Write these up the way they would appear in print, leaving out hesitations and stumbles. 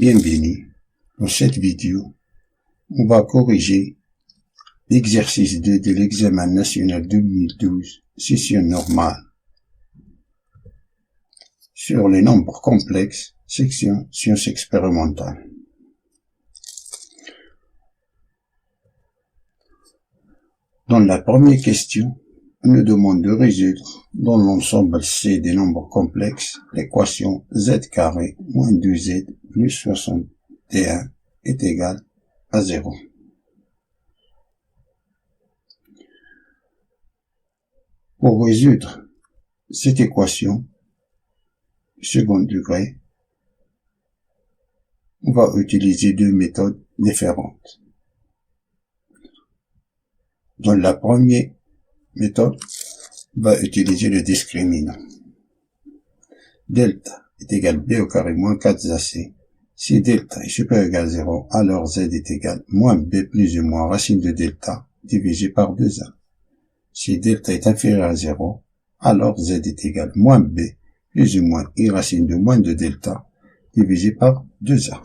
bienvenue. Dans cette vidéo, on va corriger l'exercice 2 de l'examen national 2012, session normale, sur les nombres complexes, section sciences expérimentales. Dans la première question, on nous demande de résoudre dans l'ensemble C des nombres complexes l'équation z carré moins 2z plus 61 est égal à 0. Pour résoudre cette équation second degré, on va utiliser deux méthodes différentes. Dans la première méthode, on va utiliser le discriminant. Delta est égal b au carré moins 4ac. Si delta est supérieur ou égal à 0, alors z est égal moins b plus ou moins racine de delta divisé par 2a. Si delta est inférieur à 0, alors z est égal moins b plus ou moins i racine de moins de delta divisé par 2a.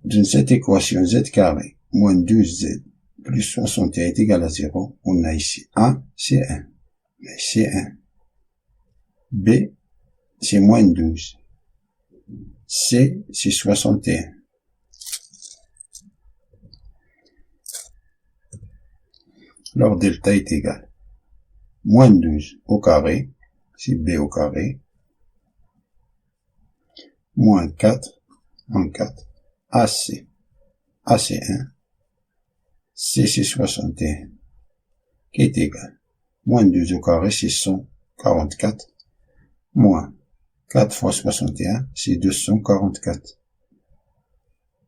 Dans cette équation z carré moins 12z plus 61 est égal à 0, on a ici 1, c'est 1. Mais c'est 1. B, c'est moins 12. C, c'est 61. Alors delta est égal moins 12 au carré, c'est b au carré, moins 4, AC, c'est 1, C c'est 61, qui est égal, moins 12 au carré c'est 144, moins 4 fois 61 c'est 244.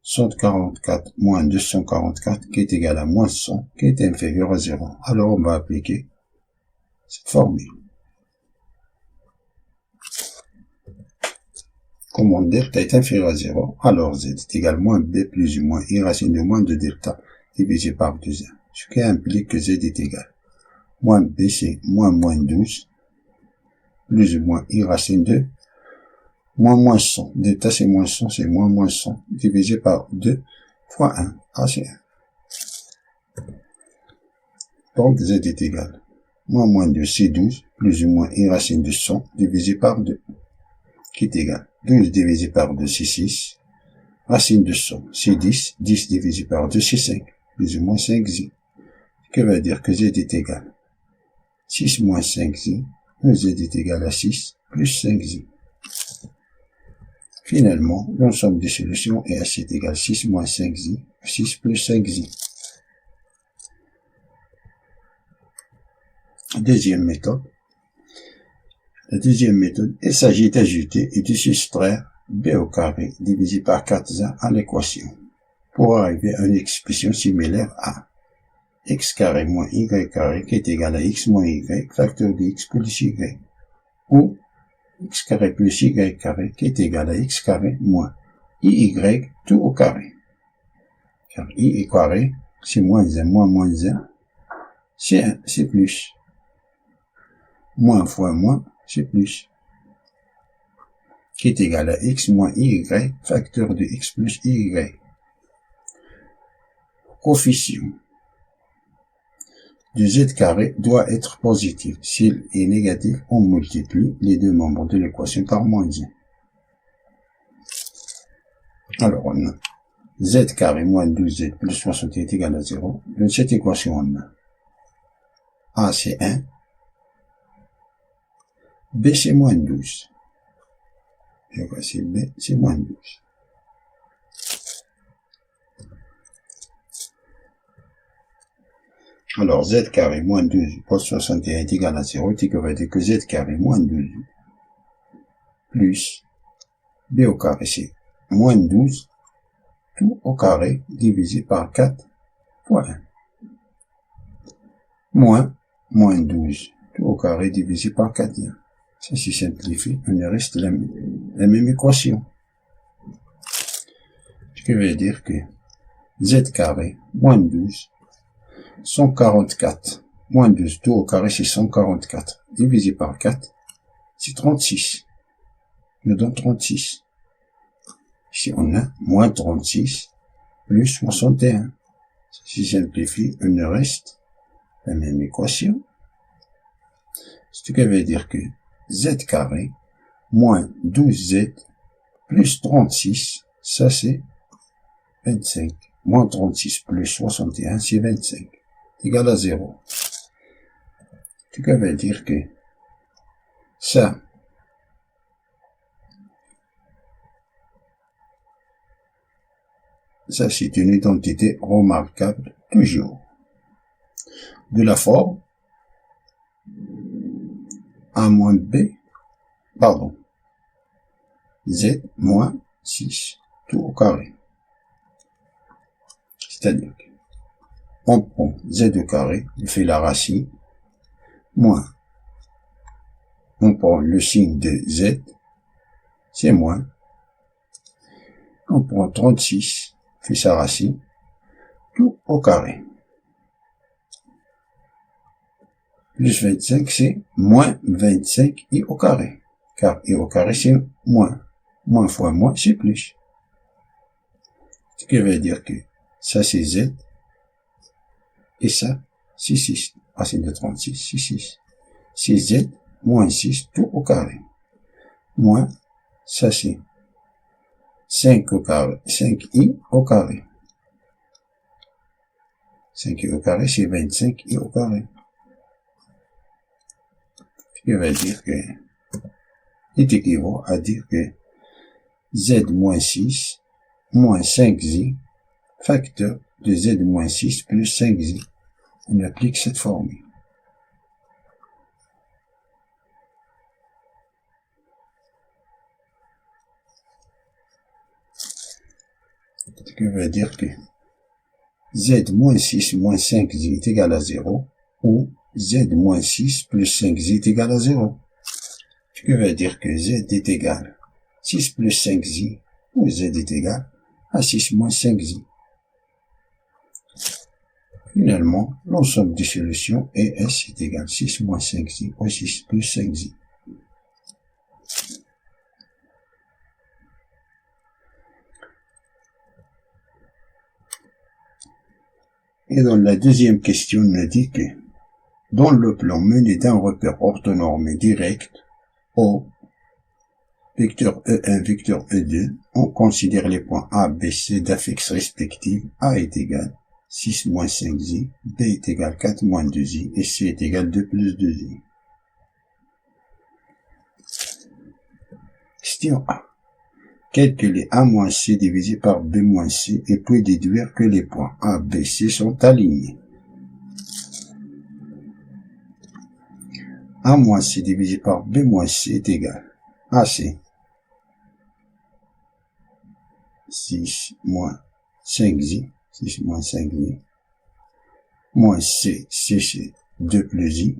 144 moins 244 qui est égal à moins 100 qui est inférieur à 0. Alors on va appliquer cette formule. Comme delta est inférieur à 0, alors z est égal à moins b plus ou moins i racine de moins de delta divisé par 2a. Ce qui implique que z est égal. Moins b c'est moins 12 plus ou moins i racine de moins 100. Delta c'est moins 100, c'est moins 100 divisé par 2 fois 1. Ah, c'est 1. Donc z est égal. Moins 2 c'est 12 plus ou moins i racine de 100 divisé par 2. Qui est égal. 12 divisé par 2, c'est 6. Racine de 100, c'est 10. 10 divisé par 2, c'est 5. Plus ou moins 5z. Ce qui veut dire que z est égal. 6 moins 5z. Z est égal à 6 plus 5z. Finalement, l'ensemble des solutions est assez égal à 6 moins 5z. 6 plus 5z. Deuxième méthode. La deuxième méthode, il s'agit d'ajouter et de soustraire b au carré divisé par 4a à l'équation pour arriver à une expression similaire à x carré moins y carré qui est égal à x moins y facteur de x plus y ou x carré plus y carré qui est égal à x carré moins iy tout au carré. Car i carré c'est moins 1 moins 1 c'est 1, c'est plus. Moins fois moins c'est plus, qui est égal à x moins y, facteur de x plus y. Coefficient de z carré doit être positif. S'il est négatif, on multiplie les deux membres de l'équation par moins 1. Alors on a z carré moins 12z plus 60 est égal à 0. Dans cette équation, on a a c'est 1. B c'est moins 12. Et voici B c'est moins 12. Alors z carré moins 12 plus 61 est égal à 0. Ce qui veut dire que z carré moins 12 plus B au carré c'est moins 12 tout au carré divisé par 4 fois 1. Moins 12 tout au carré divisé par 4. Ça se simplifie, on reste la même équation. Ce qui veut dire que z carré moins 12, 144 moins 12, tout au carré, c'est 144. Divisé par 4, c'est 36. Nous donne 36. Ici, on a moins 36 plus 61. Si je simplifie, il nous reste la même équation. Ce qui veut dire que z carré moins 12z plus 36, ça c'est 25. Moins 36 plus 61, c'est 25. Égal à 0. Ce qui veut dire que ça, c'est une identité remarquable toujours. De la forme A moins B, pardon, Z moins 6, tout au carré. C'est-à-dire on prend Z au carré, on fait la racine, moins, on prend le signe de Z, c'est moins, on prend 36, on fait sa racine, tout au carré. Plus 25, c'est moins 25 i au carré. Car i au carré, c'est moins. Moins fois moins, c'est plus. Ce qui veut dire que ça, c'est Z. Et ça, c'est 6. Racine de 36, c'est 6. C'est Z moins 6, tout au carré. Moins, ça, c'est 5 au carré. 5i au carré. 5i au carré, c'est 25i au carré. Ce qui veut dire que il équivaut à dire que Z moins 6 moins 5z, facteur de Z moins 6 plus 5z. On applique cette formule. Ce qui veut dire que Z moins 6 moins 5z est égal à 0, ou Z moins 6 plus 5z est égal à 0. Ce qui veut dire que Z est égal à 6 plus 5z, ou Z est égal à 6 moins 5z. Finalement, l'ensemble des solutions ES est égal à 6 moins 5z, ou 6 plus 5z. Et dans la deuxième question, on a dit que dans le plan mené d'un repère orthonormé direct, O, vecteur E1, vecteur E2, on considère les points A, B, C d'affixes respectives. A est égal 6 moins 5z, B est égal 4 moins 2z, et C est égal 2 plus 2z. Question A. Calculer A moins C divisé par B moins C et puis déduire que les points A, B, C sont alignés. A moins C divisé par B moins C est égal à C. 6 moins 5z, 6 moins 5z, moins C, c'est 2 plus i,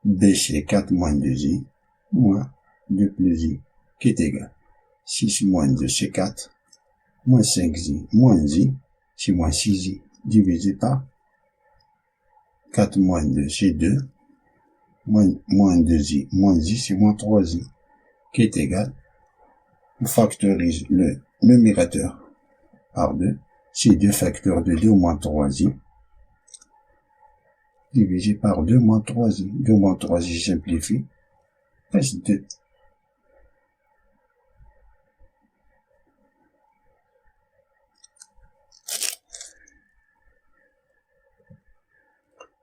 B c'est 4 moins 2i, moins 2 plus i, qui est égal 6 moins 2 c'est 4, moins 5i, moins i, c'est moins 6i, divisé par 4 moins 2 c'est 2, moins 2i, moins i c'est moins 3i, qui est égal, on factorise le numérateur par 2, c'est 2 facteurs de 2 moins 3i, divisé par 2 moins 3i. 2 moins 3i simplifie, reste 2.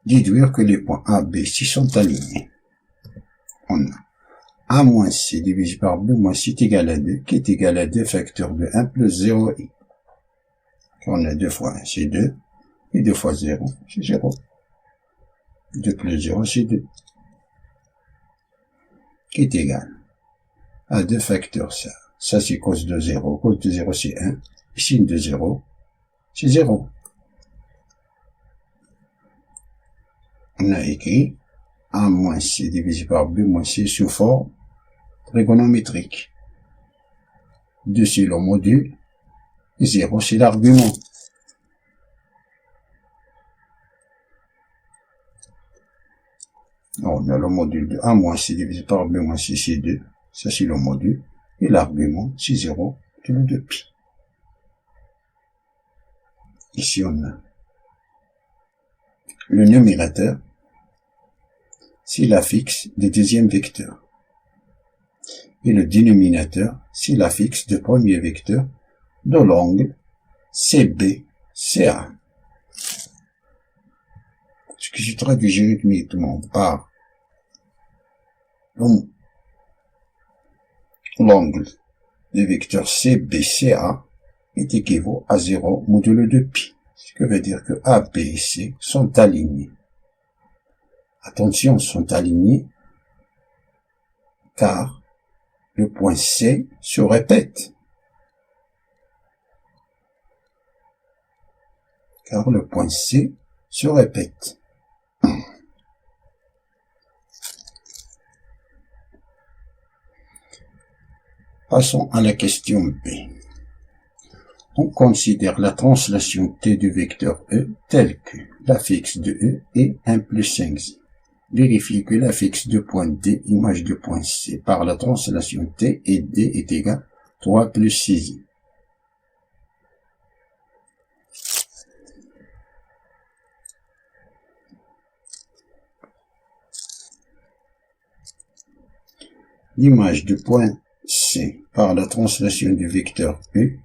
Déduire que les points A, B, C sont alignés. On a A moins C divisé par B moins C est égal à 2, qui est égal à 2 facteurs de 1 plus 0i. On a 2 fois 1, c'est 2, et 2 fois 0, c'est 0. 2 plus 0, c'est 2. Qui est égal à 2 facteurs ça. Ça c'est cos de 0. Cos de 0 c'est 1. Et signe de 0, c'est 0. On a écrit A moins C divisé par B moins C sous forme trigonométrique. 2 c'est le module, 0 c'est l'argument. On a le module de A moins C divisé par B moins C, c'est 2. Ça, c'est le module. Et l'argument, c'est 0 modulo de pi. Ici, on a le numérateur, c'est l'affixe du deuxième vecteur. Et le dénominateur, c'est l'affixe du premier vecteur de l'angle CBCA. Ce que je traduis rythmiquement par l'angle du vecteur CBCA est équivaut à 0 modulo de pi. Ce qui veut dire que A, B et C sont alignés. Attention, sont alignés car le point C se répète. Car le point C se répète. Passons à la question B. On considère la translation T du vecteur E telle que l'affixe de E est 1 plus 5i. Vérifiez que l'affixe de point D, image de point C, par la translation T et D est égal à 3 plus 6i. L'image de point C par la translation du vecteur E,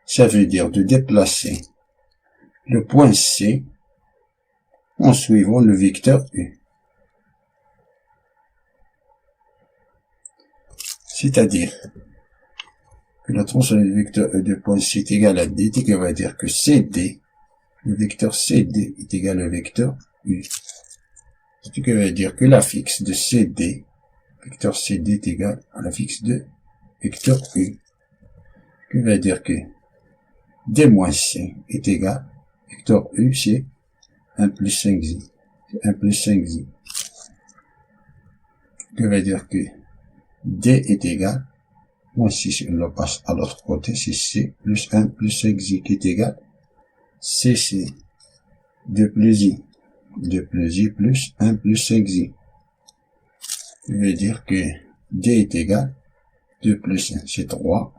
ça veut dire de déplacer le point C en suivant le vecteur U. C'est-à-dire que la translation du vecteur E de point C est égale à D, ce qui veut dire que CD, le vecteur CD est égal au vecteur U. Ce qui veut dire que l'affixe de CD, vecteur CD est égal à l'affixe de vecteur U. Ce qui veut dire que D moins C est égal, vecteur U c'est 1 plus 5i. 1 plus 5i. Ce qui veut dire que D est égal, moi si on le passe à l'autre côté, c'est C plus 1 plus 5i qui est égal CC 2 plus I. 2 plus I plus 1 plus 5i. Ça veut dire que D est égal 2 plus 1 c'est 3,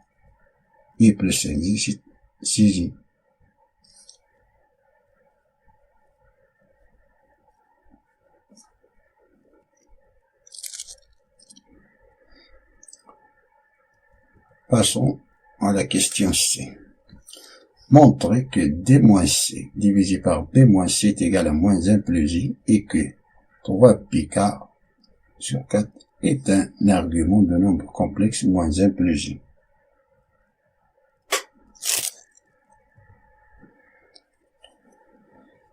I plus 5i c'est 6i. Passons à la question C. Montrez que D moins C divisé par B moins C est égal à moins 1 plus I et que 3 pi quart sur 4 est un argument de nombre complexe moins 1 plus I.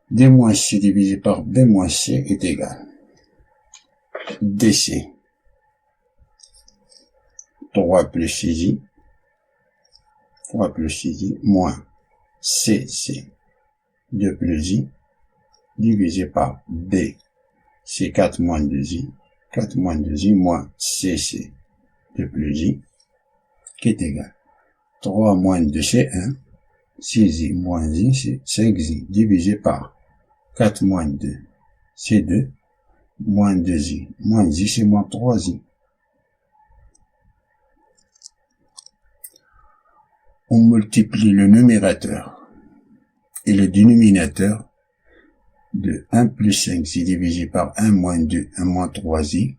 D moins C divisé par B moins C est égal DC 3 plus 6i, 3 plus 6i moins CC 2 plus I divisé par B, c'est 4 moins 2i, 4 moins 2i moins CC 2 plus I, qui est égal 3 moins 2 c'est 1, 6i moins i c'est 5i divisé par 4 moins 2 c'est 2, moins 2i moins i c'est moins 3i. On multiplie le numérateur et le dénominateur de 1 plus 5i divisé par 1 moins 2, 1 moins 3i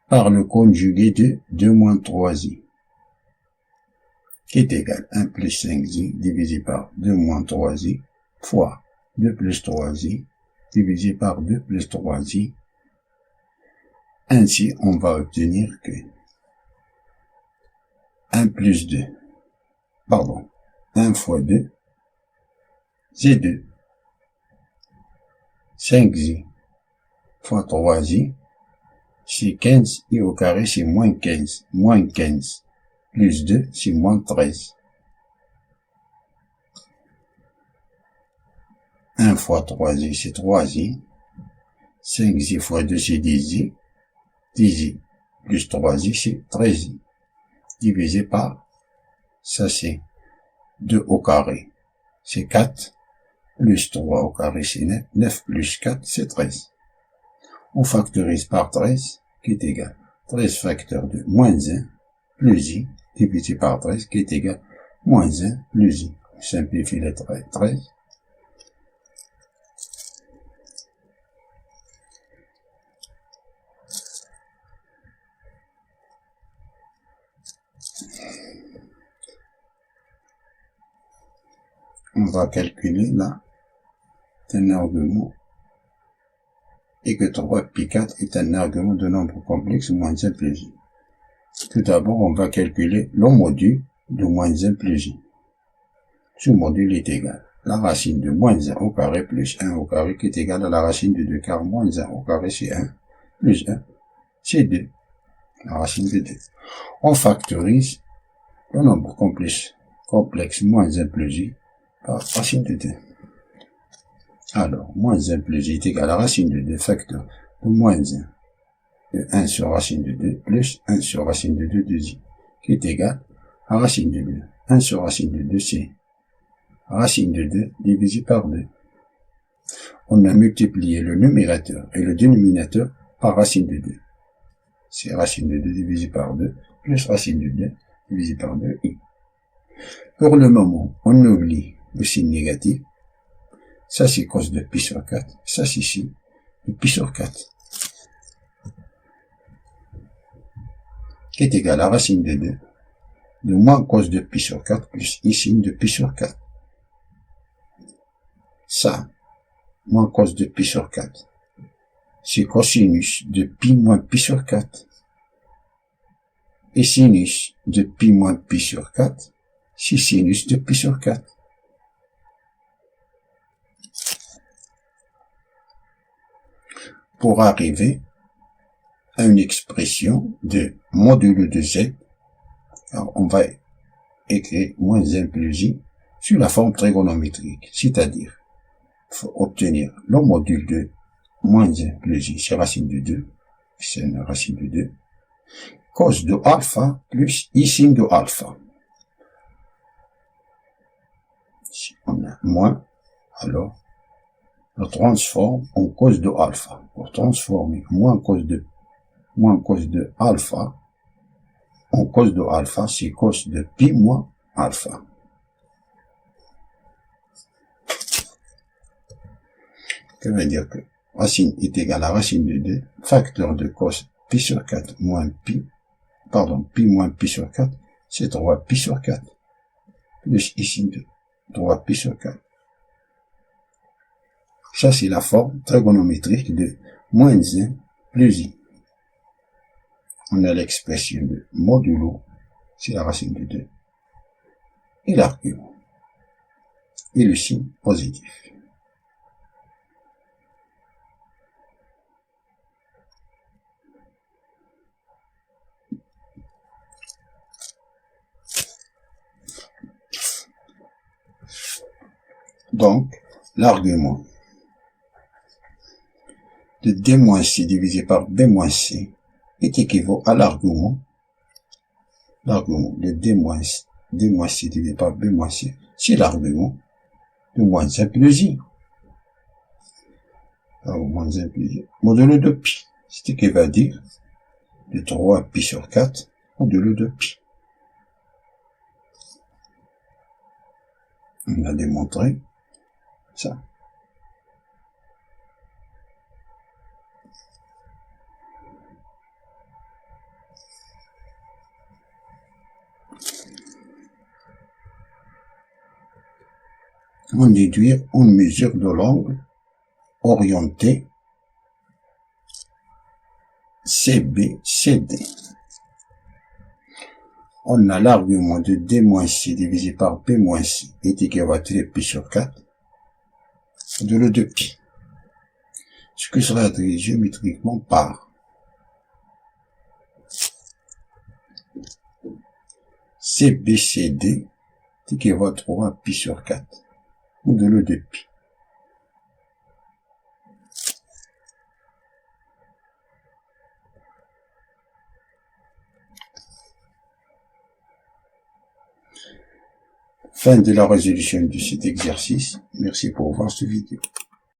par le conjugué de 2 moins 3i qui est égal 1 plus 5i divisé par 2 moins 3i fois 2 plus 3i divisé par 2 plus 3i. Ainsi, on va obtenir que 1 plus 2, pardon, 1 fois 2, c'est 2. 5i fois 3i, c'est 15, et au carré, c'est moins 15. Moins 15 plus 2, c'est moins 13. 1 fois 3i, c'est 3i. 5i fois 2, c'est 10i. 10i plus 3i, c'est 13i. Divisé par, ça c'est 2 au carré, c'est 4. plus 3 au carré c'est 9, 9 plus 4 c'est 13. On factorise par 13 qui est égal 13 facteur de moins 1 plus i divisé par 13 qui est égal moins 1 plus i. On simplifie les 13. On va calculer là un argument et que 3 pi 4 est un argument de nombre complexe moins 1 plus i. Tout d'abord, on va calculer le module de moins 1 plus i. Ce module est égal à la racine de moins 1 au carré plus 1 au carré qui est égal à la racine de 2 car moins 1 au carré c'est 1 plus 1 c'est 2, la racine de 2. On factorise le nombre complexe moins 1 plus i par racine de 2. Alors, moins 1 plus i est égal à la racine de 2 facteur de moins 1 de 1 sur racine de 2 plus 1 sur racine de 2 de i qui est égal à racine de 2. 1 sur racine de 2 c'est racine de 2 divisé par 2. On a multiplié le numérateur et le dénominateur par racine de 2. C'est racine de 2 divisé par 2 plus racine de 2 divisé par 2 i. Pour le moment, on oublie le signe négatif. Ça c'est cos de pi sur 4. Ça c'est ici de pi sur 4. Qui est égal à racine de 2 de moins cos de pi sur 4 plus i signe de pi sur 4. Ça, moins cos de pi sur 4, c'est cosinus de pi moins pi sur 4. Et sinus de pi moins pi sur 4, c'est sinus de pi sur 4. Pour arriver à une expression de modulo de z, alors on va écrire moins 1 plus i sur la forme trigonométrique, c'est-à-dire il faut obtenir le module de moins 1 plus i, c'est racine de 2, c'est une racine de 2, cos de alpha plus i signe de alpha. Si on a moins, alors on transforme en cos de alpha. Pour transformer moins cos de alpha en cos de alpha, c'est cos de pi moins alpha. Ça veut dire que racine est égal à racine de 2, facteur de cos pi sur 4 moins pi, pi moins pi sur 4, c'est 3 pi sur 4, plus ici 2, 3 pi sur 4. Ça, c'est la forme trigonométrique de moins 1 plus i. On a l'expression de modulo, c'est la racine de 2, et l'argument, et le signe positif. Donc, l'argument de d moins c divisé par b moins c est équivalent à l'argument de d moins c divisé par b moins c, c'est l'argument de moins 1 plus i. Alors, moins 1 plus i, modulo de pi, c'est ce qui va dire de 3 pi sur 4 modulo de pi. On a démontré ça. On déduire une mesure de l'angle orienté CBCD. On a l'argument de d moins c divisé par b moins c est équivalent à pi sur 4 de le de pi, ce que sera écrit géométriquement par CBCD est équivalent à 3 pi sur 4 ou de le de pi. Fin de la résolution de cet exercice. Merci pour voir cette vidéo.